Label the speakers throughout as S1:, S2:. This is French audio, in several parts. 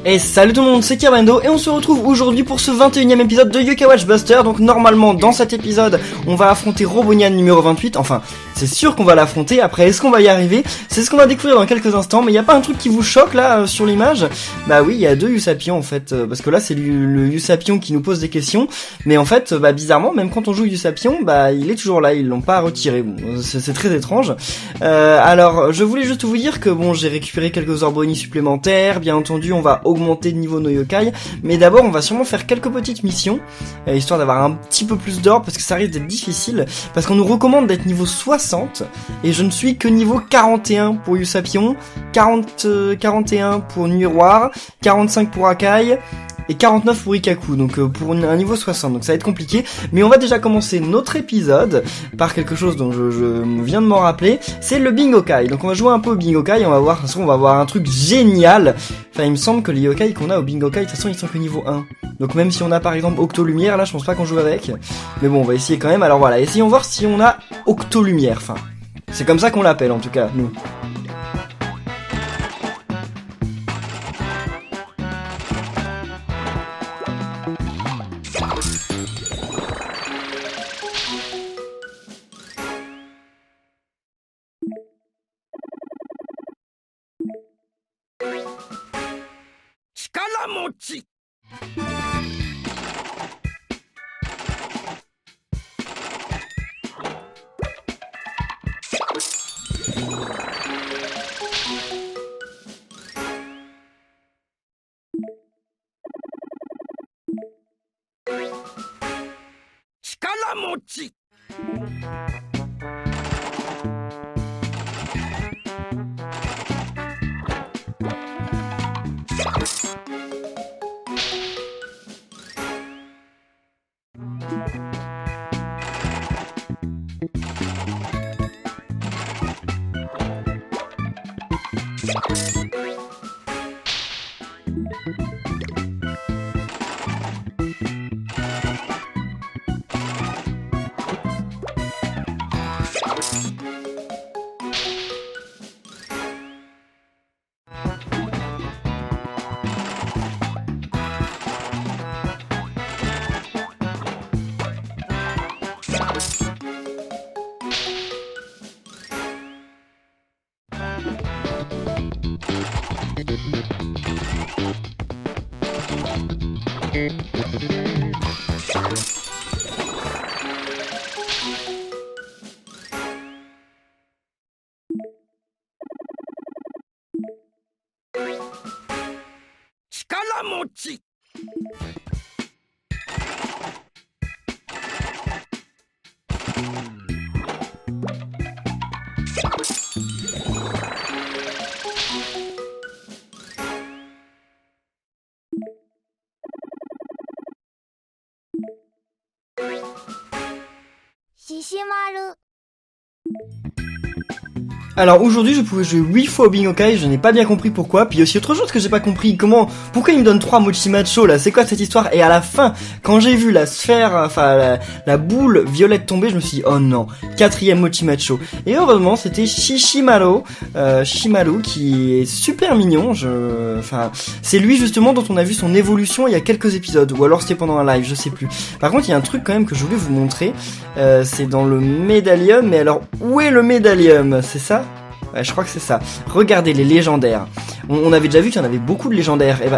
S1: Et salut tout le monde, c'est Kerbendo et on se retrouve aujourd'hui pour ce 21e épisode de Yokai Watch Buster. Donc normalement dans cet épisode on va affronter Robonian numéro 28, enfin c'est sûr qu'on va l'affronter. Après est-ce qu'on va y arriver? C'est ce qu'on va découvrir dans quelques instants. Mais y a pas un truc qui vous choque là sur l'image? Bah oui, il y a deux Usapions en fait, parce que là c'est le Usapion qui nous pose des questions. Mais en fait bizarrement, même quand on joue Usapion, il est toujours là, ils l'ont pas retiré. Bon, c'est très étrange. Alors je voulais juste vous dire que bon, j'ai récupéré quelques Orboni supplémentaires. Bien entendu on va augmenter de niveau nos yokai, mais d'abord on va sûrement faire quelques petites missions, histoire d'avoir un petit peu plus d'or, parce que ça risque d'être difficile, parce qu'on nous recommande d'être niveau 60, et je ne suis que niveau 41 pour Usapion, 41 pour Nuiroir, 45 pour Akai, et 49 pour Ikaku, donc pour un niveau 60, donc ça va être compliqué, mais on va déjà commencer notre épisode par quelque chose dont je viens de m'en rappeler, c'est le Bingokai. Donc on va jouer un peu au Bingokai, on va voir, de toute façon on va voir un truc génial. Enfin il me semble que les yokai qu'on a au Bingokai, de toute façon ils sont que niveau 1, donc même si on a par exemple Octolumière, là je pense pas qu'on joue avec, mais bon on va essayer quand même. Alors voilà, essayons voir si on a Octolumière, enfin c'est comme ça qu'on l'appelle en tout cas, nous. Alors aujourd'hui je pouvais jouer 8 fois au Bingokai, je n'ai pas bien compris pourquoi. Puis aussi autre chose que j'ai pas compris, pourquoi il me donne 3 Mochimacho là, c'est quoi cette histoire? Et à la fin, quand j'ai vu la sphère, enfin la boule violette tomber, je me suis dit oh non, 4ème Mochimacho. Et heureusement c'était Shishimaru, Shimaru qui est super mignon, c'est lui justement dont on a vu son évolution il y a quelques épisodes, ou alors c'était pendant un live, je sais plus. Par contre il y a un truc quand même que je voulais vous montrer, c'est dans le médaillum, mais alors où est le médaillum? C'est ça? Ouais, je crois que c'est ça. Regardez les légendaires. On avait déjà vu qu'il y en avait beaucoup de légendaires. Et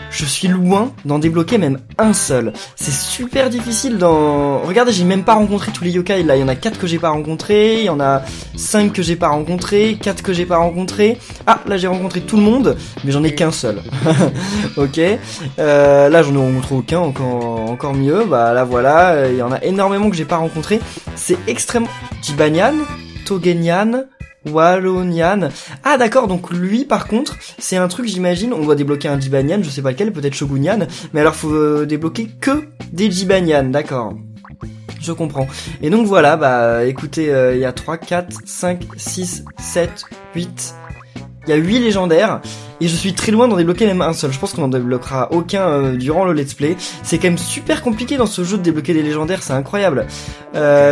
S1: je suis loin d'en débloquer même un seul. C'est super difficile Regardez, j'ai même pas rencontré tous les yokai là. Il y en a 4 que j'ai pas rencontrés. Il y en a 5 que j'ai pas rencontrés. 4 que j'ai pas rencontrés. Ah, là j'ai rencontré tout le monde, mais j'en ai qu'un seul. Ok. Là j'en ai rencontré aucun, encore mieux. Là voilà. Il y en a énormément que j'ai pas rencontré. C'est extrêmement... Jibanyan, Togenian, Wallonian. Ah d'accord, donc lui par contre, c'est un truc j'imagine, on doit débloquer un Jibanyan, je sais pas lequel, peut-être Shogunian, mais alors faut débloquer que des Jibanyan, d'accord. Je comprends. Et donc voilà, écoutez, il y a 3, 4, 5, 6, 7, 8... Il y a 8 légendaires. Et je suis très loin d'en débloquer même un seul. Je pense qu'on n'en débloquera aucun durant le let's play. C'est quand même super compliqué dans ce jeu de débloquer des légendaires, c'est incroyable.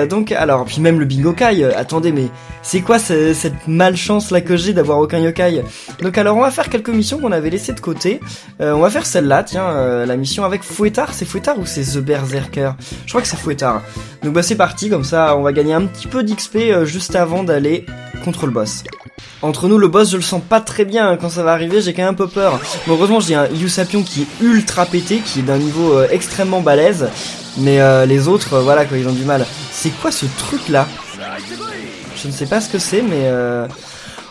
S1: Donc alors, puis même le bingo kai, attendez, mais c'est quoi cette malchance là que j'ai d'avoir aucun yokai? Donc alors on va faire quelques missions qu'on avait laissées de côté. On va faire celle-là, tiens, la mission avec Fouettard. C'est Fouettard ou c'est The Berserker? Je crois que c'est Fouettard. Donc bah c'est parti, comme ça on va gagner un petit peu d'XP juste avant d'aller contre le boss. Entre nous, le boss, je le sens pas très bien hein, quand ça va arriver, j'ai quand même un peu peur. Mais heureusement, j'ai un Usapion qui est ultra pété, qui est d'un niveau extrêmement balèze. Mais les autres, voilà quoi, ils ont du mal. C'est quoi ce truc-là? Je ne sais pas ce que c'est, mais...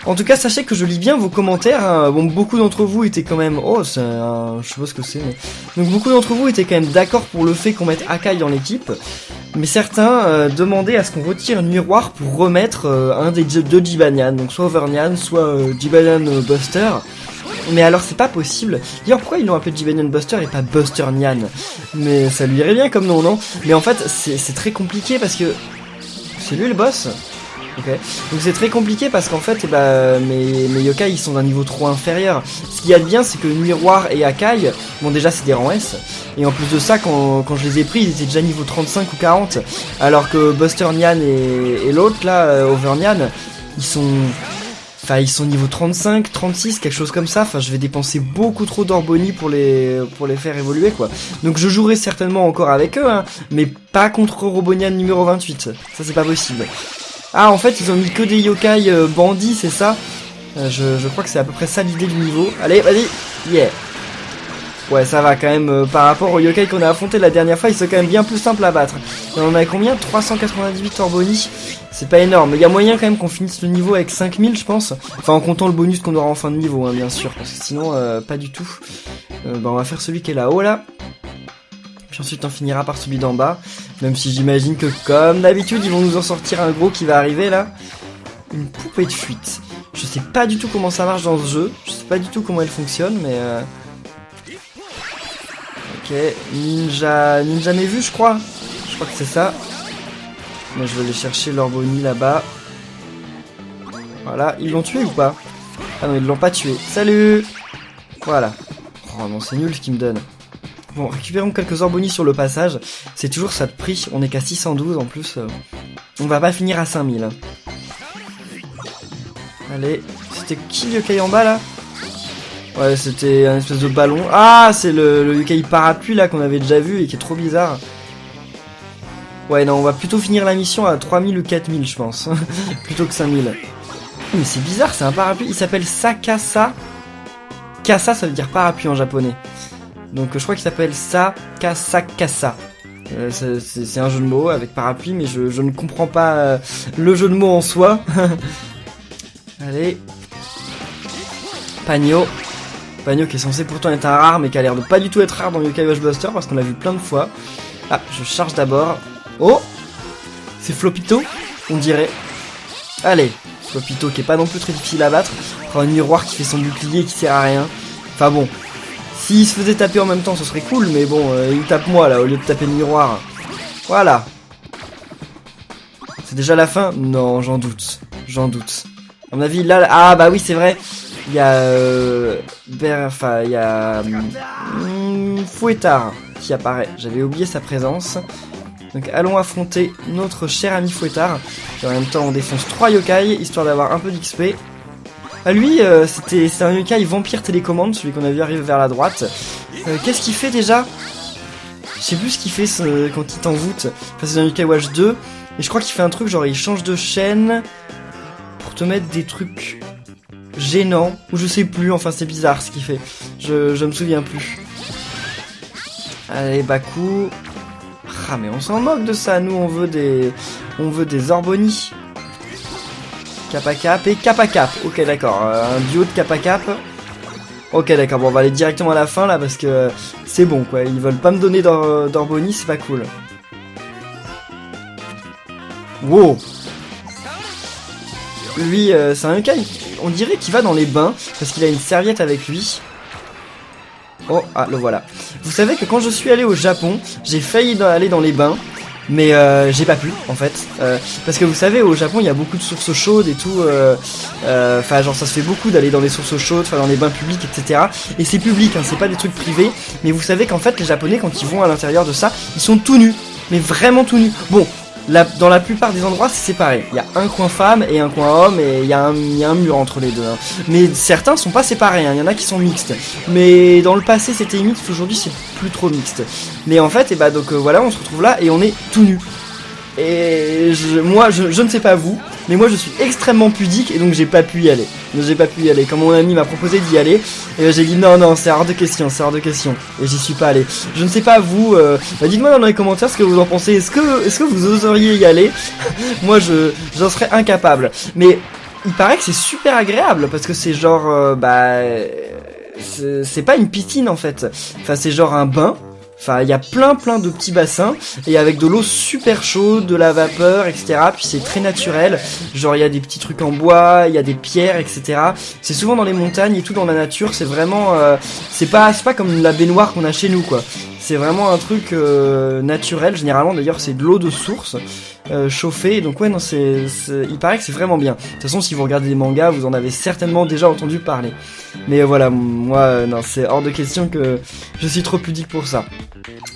S1: En tout cas, sachez que je lis bien vos commentaires. Hein. Bon, beaucoup d'entre vous étaient quand même... Oh, c'est un... Je sais pas ce que c'est, mais... Donc, beaucoup d'entre vous étaient quand même d'accord pour le fait qu'on mette Akai dans l'équipe. Mais certains demandaient à ce qu'on retire une miroir pour remettre un des deux Jibanyan. Donc, soit Overnian, soit Jibanyan Buster. Mais alors, c'est pas possible. D'ailleurs, pourquoi ils l'ont appelé Jibanyan Buster et pas Buster Nyan? Mais ça lui irait bien comme nom, non? Mais en fait, c'est très compliqué parce que... C'est lui le boss? Ok, donc c'est très compliqué parce qu'en fait, mes yokai ils sont d'un niveau trop inférieur. Ce qu'il y a de bien, c'est que Miroir et Akai, bon déjà c'est des rangs S, et en plus de ça, quand je les ai pris, ils étaient déjà niveau 35 ou 40, alors que Buster Nyan et l'autre là, Over Nyan, ils sont niveau 35, 36, quelque chose comme ça. Enfin, je vais dépenser beaucoup trop d'Orboni pour les faire évoluer quoi. Donc je jouerai certainement encore avec eux, hein, mais pas contre Robonian numéro 28. Ça c'est pas possible. Ah, en fait, ils ont mis que des yokai bandits, c'est ça? Je crois que c'est à peu près ça l'idée du niveau. Allez, vas-y. Yeah. Ouais, ça va quand même. Par rapport aux yokai qu'on a affronté la dernière fois, ils sont quand même bien plus simples à battre. Et on en a combien? 398 Orboni. C'est pas énorme. Il y a moyen quand même qu'on finisse le niveau avec 5000, je pense. Enfin, en comptant le bonus qu'on aura en fin de niveau, hein, bien sûr. Parce que sinon, pas du tout. On va faire celui qui est là-haut, là. Puis ensuite on finira par celui d'en bas. Même si j'imagine que comme d'habitude ils vont nous en sortir un gros qui va arriver là. Une poupée de fuite. Je sais pas du tout comment ça marche dans ce jeu. Je sais pas du tout comment elle fonctionne mais Ok, Ninja Mévu je crois. Je crois que c'est ça. Moi je vais aller chercher l'Orboni là-bas. Voilà, ils l'ont tué ou pas? Ah non ils l'ont pas tué. Salut. Voilà. Oh non c'est nul ce qu'il me donne. Bon, récupérons quelques Orboni sur le passage. C'est toujours ça de prix. On est qu'à 612 en plus. On va pas finir à 5000. Allez. C'était qui le yokai en bas là? Ouais, c'était un espèce de ballon. Ah, c'est le yokai parapluie là qu'on avait déjà vu et qui est trop bizarre. Ouais, non, on va plutôt finir la mission à 3000 ou 4000, je pense. Plutôt que 5000. Mais c'est bizarre, c'est un parapluie. Il s'appelle Sakasa. Kasa, ça veut dire parapluie en japonais. Donc je crois qu'il s'appelle Sakasa. C'est un jeu de mots avec parapluie, mais je ne comprends pas le jeu de mots en soi. Allez. Pagno. Pagno qui est censé pourtant être un rare, mais qui a l'air de pas du tout être rare dans Yokai Watch Buster, parce qu'on l'a vu plein de fois. Ah, je charge d'abord. Oh, c'est Flopito, on dirait. Allez, Flopito qui est pas non plus très difficile à battre. Prend un miroir qui fait son bouclier qui sert à rien. Enfin bon. S'il se faisait taper en même temps, ce serait cool, mais bon, il tape moi là, au lieu de taper le miroir. Voilà. C'est déjà la fin? Non, j'en doute. J'en doute. À mon avis, là... Ah bah oui, c'est vrai. Il y a... il y a... Fouettard qui apparaît. J'avais oublié sa présence. Donc allons affronter notre cher ami Fouettard. Et en même temps, on défonce 3 yokai, histoire d'avoir un peu d'XP. Ah lui, c'est un yokai vampire télécommande, celui qu'on a vu arriver vers la droite. Qu'est-ce qu'il fait déjà? Je sais plus ce qu'il fait quand il t'envoûte. Enfin, c'est un yokai Watch 2. Et je crois qu'il fait un truc genre il change de chaîne pour te mettre des trucs gênants. Ou je sais plus, enfin c'est bizarre ce qu'il fait. Je me souviens plus. Allez, Baku. Ah mais on s'en moque de ça, nous on veut des Orboni. Kappa Cap et Kappa Cap. Ok d'accord, un duo de Kappa Cap. Ok d'accord, bon on va aller directement à la fin là parce que c'est bon quoi, ils veulent pas me donner d'Orboni, c'est pas cool. Wow. Lui c'est un yokai, on dirait qu'il va dans les bains parce qu'il a une serviette avec lui. Oh, ah le voilà. Vous savez que quand je suis allé au Japon, j'ai failli aller dans les bains. mais j'ai pas pu en fait, parce que vous savez au Japon il y a beaucoup de sources chaudes et tout, enfin genre ça se fait beaucoup d'aller dans les sources chaudes, enfin dans les bains publics, etc. Et c'est public, hein, c'est pas des trucs privés, mais vous savez qu'en fait les Japonais quand ils vont à l'intérieur de ça, ils sont tout nus, mais vraiment tout nus. Bon, dans la plupart des endroits c'est séparé, il y a un coin femme et un coin homme et il y a un mur entre les deux, hein. Mais certains sont pas séparés, hein. Il y en a qui sont mixtes, mais dans le passé c'était mixte, aujourd'hui c'est plus trop mixte. Mais en fait, et bah donc voilà, on se retrouve là et on est tout nu. Et moi je ne sais pas vous, mais moi je suis extrêmement pudique et donc j'ai pas pu y aller. Quand mon ami m'a proposé d'y aller, et j'ai dit non c'est hors de question, et j'y suis pas allé. Je ne sais pas vous, dites-moi dans les commentaires ce que vous en pensez. Est-ce que vous oseriez y aller? Moi j'en serais incapable. Mais il paraît que c'est super agréable parce que c'est genre c'est pas une piscine en fait. Enfin c'est genre un bain. Enfin, il y a plein de petits bassins, et avec de l'eau super chaude, de la vapeur, etc. Puis c'est très naturel, genre il y a des petits trucs en bois, il y a des pierres, etc. C'est souvent dans les montagnes et tout dans la nature, c'est vraiment... c'est pas comme la baignoire qu'on a chez nous, quoi. C'est vraiment un truc naturel, généralement d'ailleurs c'est de l'eau de source, chauffée, donc ouais non il paraît que c'est vraiment bien. De toute façon si vous regardez des mangas, vous en avez certainement déjà entendu parler. Mais voilà, moi non, c'est hors de question que je suis trop pudique pour ça.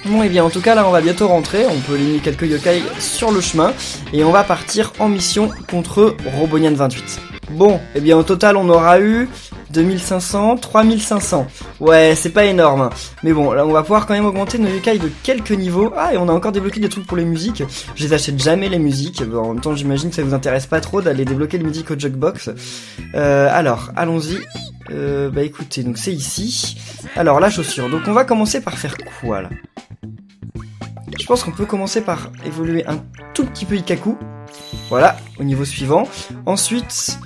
S1: Bon et bien en tout cas là on va bientôt rentrer, on peut éliminer quelques yokai sur le chemin, et on va partir en mission contre Robonian 28. Bon, et bien au total on aura eu 2500, 3500. Ouais, c'est pas énorme, hein. Mais bon, là on va pouvoir quand même augmenter nos yokai de quelques niveaux. Ah, et on a encore débloqué des trucs pour les musiques. Je les achète jamais les musiques. Bon, en même temps, j'imagine que ça vous intéresse pas trop d'aller débloquer les musiques au Jukebox. Alors, allons-y. Bah écoutez, donc c'est ici. Alors, la chaussure. Donc on va commencer par faire quoi là? Je pense qu'on peut commencer par évoluer un tout petit peu Ikaku. Voilà, au niveau suivant. Ensuite,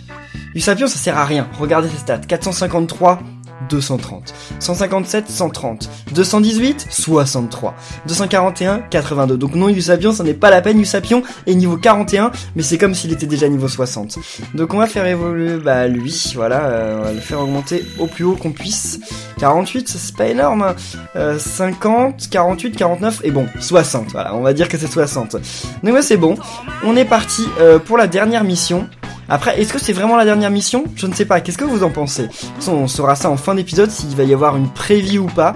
S1: Usapion ça sert à rien. Regardez ses stats. 453, 230. 157, 130. 218, 63. 241, 82. Donc non, Usapion, ça n'est pas la peine. Usapion est niveau 41, mais c'est comme s'il était déjà niveau 60. Donc on va faire évoluer lui, voilà, on va le faire augmenter au plus haut qu'on puisse. 48, c'est pas énorme, hein. 50, 48, 49, et bon, 60, voilà, on va dire que c'est 60. Donc ouais, c'est bon. On est parti pour la dernière mission. Après, est-ce que c'est vraiment la dernière mission? Je ne sais pas, qu'est-ce que vous en pensez? De toute façon, on saura ça en fin d'épisode, s'il va y avoir une preview ou pas.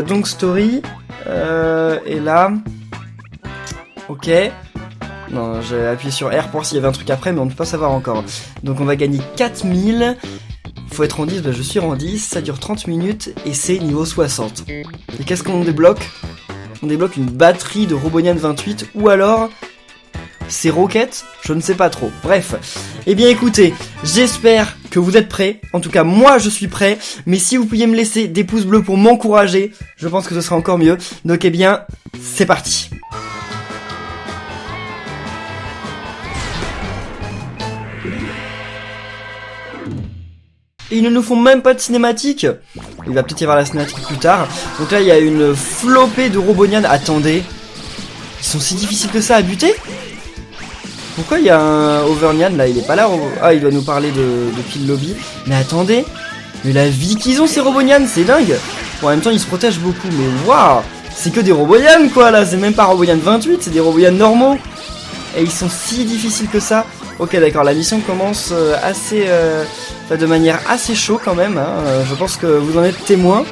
S1: Donc, story, et là... Ok. Non, j'ai appuyé sur R pour s'il y avait un truc après, mais on ne peut pas savoir encore. Donc, on va gagner 4000... Faut être en 10, je suis en 10, ça dure 30 minutes, et c'est niveau 60. Et qu'est-ce qu'on débloque? On débloque une batterie de Robonian 28, ou alors... C'est Rocket, je ne sais pas trop. Bref, eh bien écoutez, j'espère que vous êtes prêts. En tout cas, moi je suis prêt. Mais si vous pouviez me laisser des pouces bleus pour m'encourager, je pense que ce sera encore mieux. Donc eh bien, c'est parti. Et ils ne nous font même pas de cinématique. Il va peut-être y avoir la cinématique plus tard. Donc là, il y a une flopée de Robonian. Attendez, ils sont si difficiles que ça à buter? Pourquoi il y a un Overnian là, il est pas là? Ah, il doit nous parler de Kill Lobby. Mais attendez, mais la vie qu'ils ont ces Robonian, c'est dingue. Bon, en même temps ils se protègent beaucoup, mais waouh, c'est que des Robonian quoi là, c'est même pas Robonian 28, c'est des Robonian normaux. Et ils sont si difficiles que ça. Ok d'accord, la mission commence de manière assez chaud quand même, hein. Je pense que vous en êtes témoin.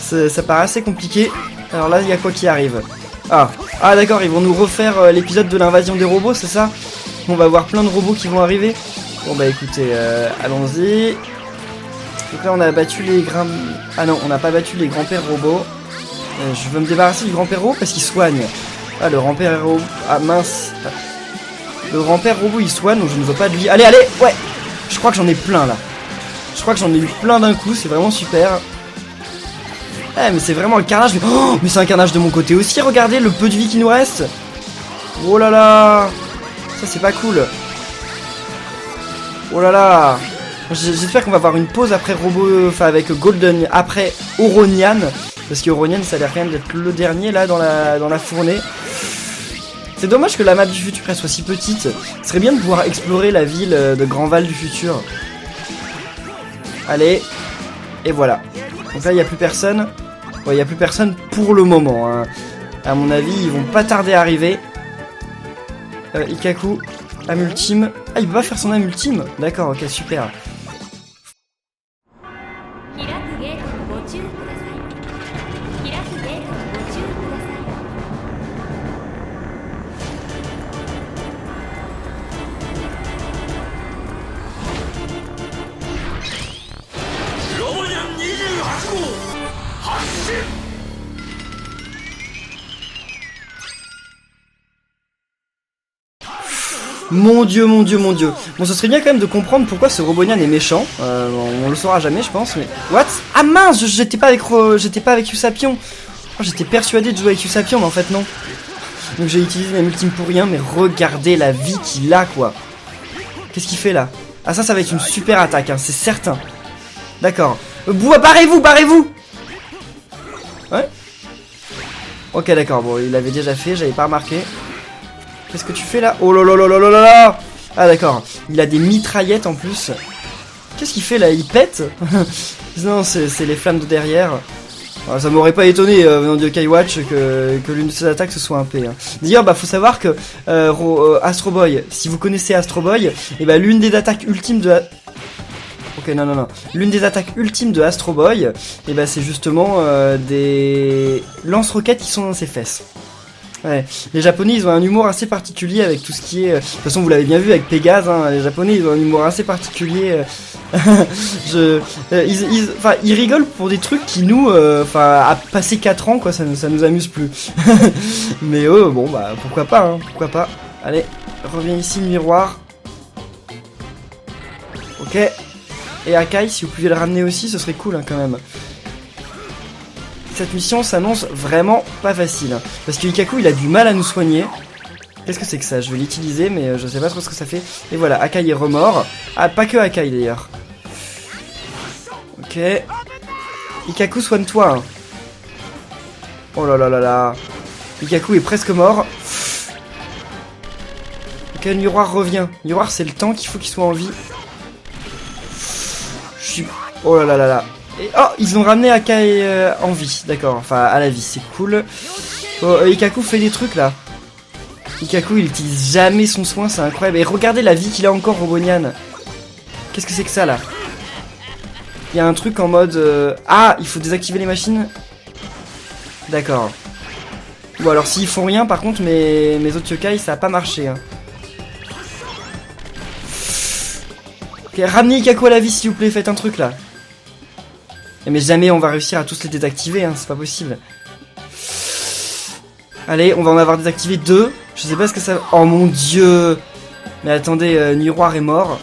S1: Ça paraît assez compliqué. Alors là, il y a quoi qui arrive? Ah d'accord, ils vont nous refaire l'épisode de l'invasion des robots, c'est ça? On va voir plein de robots qui vont arriver. Bon bah écoutez, allons-y. Donc là on a battu les Ah non, on n'a pas battu les grands-pères robots. Je veux me débarrasser du grand-père robot parce qu'il soigne. Ah, le grand-père robot... Ah mince. Le grand-père robot il soigne, donc je ne veux pas de lui. Allez, ouais. Je crois que j'en ai plein là. Je crois que j'en ai eu plein d'un coup, c'est vraiment super. Eh mais c'est vraiment un carnage. Oh, mais c'est un carnage de mon côté aussi, regardez le peu de vie qui nous reste. Oh là là. Ça c'est pas cool. Oh là là. J'espère qu'on va avoir une pause après Robot, enfin avec Golden, après Oronian. Parce que Oronian ça a l'air quand même d'être le dernier là dans la fournée. C'est dommage que la map du futur elle soit si petite. Ce serait bien de pouvoir explorer la ville de Grandval du futur. Allez. Et voilà. Donc là il n'y a plus personne. Ouais, il n'y a plus personne pour le moment, hein. À mon avis, ils vont pas tarder à arriver. Ikkaku, âme ultime. Ah, il peut pas faire son âme ultime. D'accord, ok, super. Mon dieu, mon dieu, mon dieu. Bon, ce serait bien quand même de comprendre pourquoi ce Robonian est méchant. On le saura jamais, je pense, mais... What? Ah mince, j'étais pas avec Usapion. Oh, j'étais persuadé de jouer avec Usapion, mais en fait non. Donc j'ai utilisé ma ultime pour rien, mais regardez la vie qu'il a, quoi. Qu'est-ce qu'il fait là? Ah ça va être une super attaque, hein, c'est certain. D'accord. Barrez-vous, barrez-vous. Ouais. Ok, d'accord, bon, il l'avait déjà fait, j'avais pas remarqué. Qu'est-ce que tu fais là? Oh là là là là là là! Ah d'accord, il a des mitraillettes en plus. Qu'est-ce qu'il fait là? Il pète? Non, c'est les flammes de derrière. Alors, ça m'aurait pas étonné venant de Yokai Watch que l'une de ses attaques ce soit un P. Hein. D'ailleurs, bah faut savoir que Astro Boy, si vous connaissez Astro Boy, et bah l'une des attaques ultimes de... Ok, non. L'une des attaques ultimes de Astro Boy, et bah c'est justement des lance-roquettes qui sont dans ses fesses. Ouais, les Japonais ils ont un humour assez particulier avec tout ce qui est... De toute façon vous l'avez bien vu avec Pégase, hein, les Japonais ils ont un humour assez particulier. Ils rigolent pour des trucs qui nous... à passer 4 ans quoi, ça nous amuse plus. Mais eux, bon bah pourquoi pas, hein, pourquoi pas. Allez, reviens ici le miroir. Ok. Et Akai, si vous pouviez le ramener aussi, ce serait cool hein, quand même. Cette mission s'annonce vraiment pas facile. Parce que Ikkaku il a du mal à nous soigner. Qu'est-ce que c'est que ça? Je vais l'utiliser mais je sais pas trop ce que ça fait. Et voilà, Akai est remort. Ah, pas que Akai d'ailleurs. Ok. Ikkaku, soigne-toi. Hein. Oh là là là là. Ikkaku est presque mort. Ok, le miroir revient. Le miroir c'est le temps qu'il faut qu'il soit en vie. Oh là là là là. Et oh, ils ont ramené Akai en vie, d'accord, enfin à la vie, c'est cool. Oh, Ikkaku fait des trucs là. Ikkaku il utilise jamais son soin, c'est incroyable. Et regardez la vie qu'il a encore, Robonian. Qu'est-ce que c'est que ça là? Il y a un truc en mode... Ah, il faut désactiver les machines. D'accord. Bon alors s'ils font rien par contre, mes autres yokai ça a pas marché. Hein. Ok, ramenez Ikkaku à la vie s'il vous plaît, faites un truc là. Mais jamais on va réussir à tous les désactiver, hein, c'est pas possible. Allez, on va en avoir désactivé 2. Je sais pas ce que ça... Oh mon dieu. Mais attendez, Miroir est mort.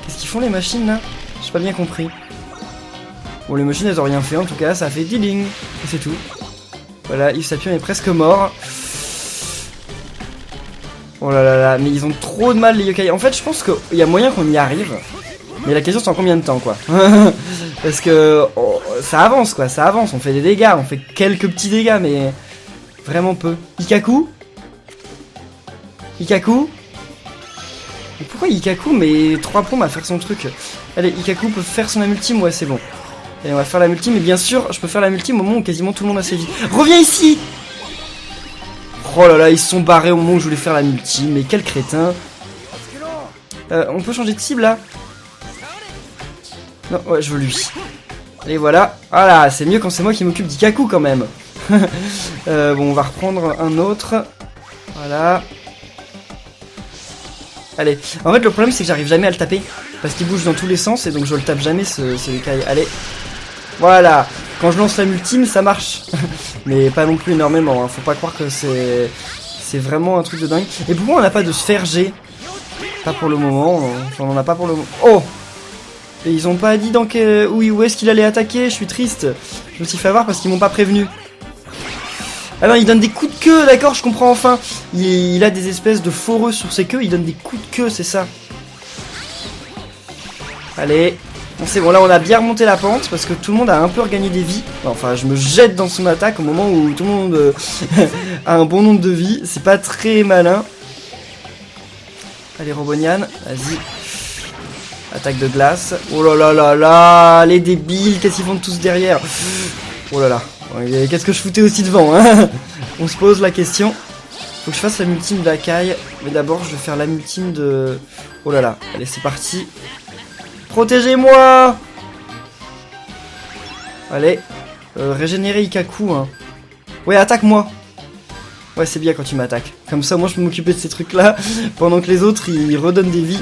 S1: Qu'est-ce qu'ils font les machines là? J'ai pas bien compris. Bon, les machines elles ont rien fait en tout cas, ça a fait dealing. Et c'est tout. Voilà, Usapion est presque mort. Oh là là là, mais ils ont trop de mal les yokai. En fait, je pense qu'il y a moyen qu'on y arrive. Mais la question c'est en combien de temps quoi. Parce que ça avance quoi, ça avance, on fait des dégâts, on fait quelques petits dégâts mais vraiment peu. Ikkaku? Ikkaku? Mais pourquoi Ikkaku met 3 plombs à faire son truc? Allez, Ikkaku peut faire son ultime, ouais c'est bon. Allez, on va faire la multime, et bien sûr je peux faire la multime au moment où quasiment tout le monde a ses vies. Reviens ici! Oh là là, ils se sont barrés au moment où je voulais faire la multime, mais quel crétin. On peut changer de cible là? Non, ouais, je veux lui. Et voilà. Voilà, c'est mieux quand c'est moi qui m'occupe d'Ikkaku quand même. Bon, on va reprendre un autre. Voilà. Allez. En fait, le problème, c'est que j'arrive jamais à le taper. Parce qu'il bouge dans tous les sens et donc je le tape jamais, ce Yokai. Allez. Voilà. Quand je lance la multime, ça marche. Mais pas non plus énormément. Hein. Faut pas croire que c'est vraiment un truc de dingue. Et pourquoi on n'a pas de sphère G? Pas pour le moment. Enfin, on en a pas pour le moment. Oh! Et ils ont pas dit où est-ce qu'il allait attaquer, je suis triste. Je me suis fait avoir parce qu'ils m'ont pas prévenu. Ah non, il donne des coups de queue, d'accord, je comprends enfin. Il a des espèces de foreux sur ses queues, il donne des coups de queue, c'est ça. Allez. Bon, c'est bon, là on a bien remonté la pente parce que tout le monde a un peu regagné des vies. Enfin, je me jette dans son attaque au moment où tout le monde a un bon nombre de vies. C'est pas très malin. Allez, Robonian, vas-y. Attaque de glace. Oh là là là là. Les débiles, qu'est-ce qu'ils font tous derrière? Oh là là. Ouais, qu'est-ce que je foutais aussi devant, hein? On se pose la question. Faut que je fasse la multime d'Akai. Mais d'abord, je vais faire la multime de... Oh là là. Allez, c'est parti. Protégez-moi! Allez. Régénérer Ikaku, hein. Ouais, attaque-moi. Ouais, c'est bien quand tu m'attaques. Comme ça, moi, je peux m'occuper de ces trucs-là. Pendant que les autres, ils redonnent des vies.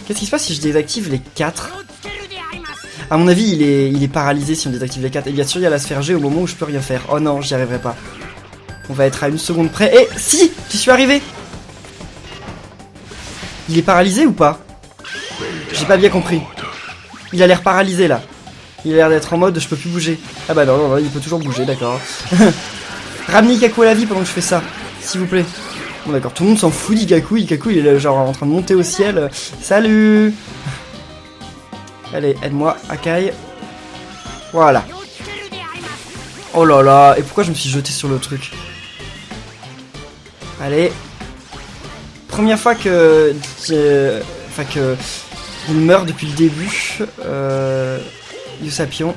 S1: Qu'est-ce qui se passe si je désactive les 4? À mon avis, il est paralysé si on désactive les 4. Et bien sûr, il y a la sphère G au moment où je peux rien faire. Oh non, j'y arriverai pas. On va être à 1 seconde près. Et si! J'y suis arrivé! Il est paralysé ou pas? J'ai pas bien compris. Il a l'air paralysé là. Il a l'air d'être en mode je peux plus bouger. Ah bah non, il peut toujours bouger, d'accord. Ramenez Ikaku à la vie pendant que je fais ça, s'il vous plaît. Bon d'accord, tout le monde s'en fout d'Ikaku. Ikaku il est genre en train de monter au ciel. Salut! Allez, aide-moi, Akai. Voilà. Oh là là, et pourquoi je me suis jeté sur le truc? Allez. Première fois que... Enfin que... Il meurt depuis le début. Usapion.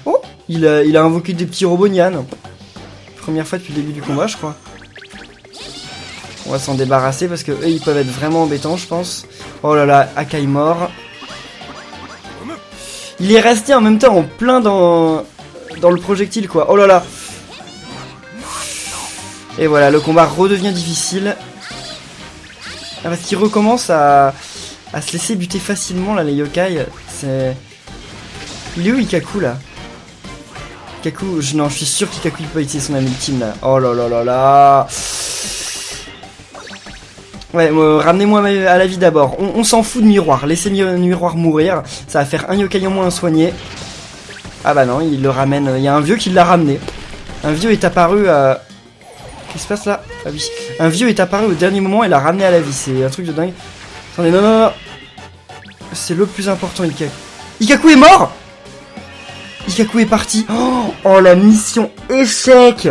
S1: Oh, il a invoqué des petits robots Nyan. Première fois depuis le début du combat, je crois. On va s'en débarrasser parce que eux, ils peuvent être vraiment embêtants, je pense. Oh là là, Akai mort. Il est resté en même temps en plein dans le projectile, quoi. Oh là là. Et voilà, le combat redevient difficile. Ah, parce qu'il recommence à se laisser buter facilement, là, les yokai. C'est... Il est où Ikaku là? Ikaku, non, je suis sûr qu'Ikaku il peut utiliser son ultime là. Oh là là là là. Ouais, ramenez-moi à la vie d'abord. On s'en fout de miroir. Laissez miroir mourir. Ça va faire un yokai en moins soigné. Ah bah non, il le ramène. Il y a un vieux qui l'a ramené. Un vieux est apparu à... Qu'est-ce qui se passe là? Ah oui. Un vieux est apparu au dernier moment et l'a ramené à la vie. C'est un truc de dingue. Attendez, non, non, non. C'est le plus important, Ikaku. Ikaku est mort! Ikaku est parti. Oh, la mission échec.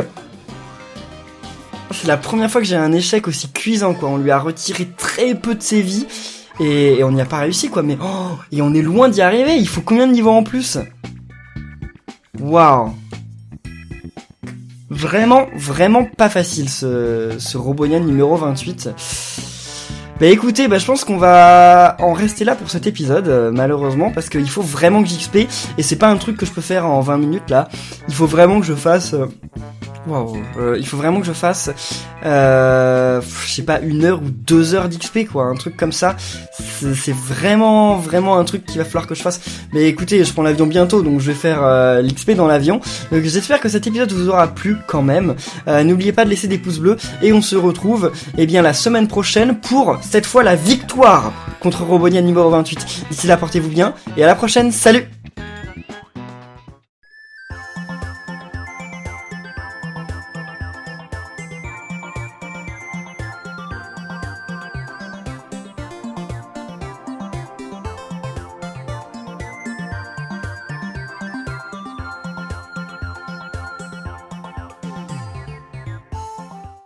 S1: C'est la première fois que j'ai un échec aussi cuisant, quoi. On lui a retiré très peu de ses vies. Et on n'y a pas réussi, quoi. Mais et on est loin d'y arriver. Il faut combien de niveaux en plus? Waouh. Vraiment, vraiment pas facile, ce Robonian numéro 28. Bah écoutez, je pense qu'on va en rester là pour cet épisode, malheureusement, parce qu'il faut vraiment que j'XP, et c'est pas un truc que je peux faire en 20 minutes là, il faut vraiment que je fasse... il faut vraiment que je fasse, je sais pas, 1 heure ou 2 heures d'XP quoi, un truc comme ça, c'est vraiment, vraiment un truc qu'il va falloir que je fasse. Mais écoutez, je prends l'avion bientôt, donc je vais faire l'XP dans l'avion, donc j'espère que cet épisode vous aura plu quand même, n'oubliez pas de laisser des pouces bleus, et on se retrouve, bien la semaine prochaine pour, cette fois, la victoire contre Robonian numéro 28. D'ici là, portez-vous bien, et à la prochaine, salut!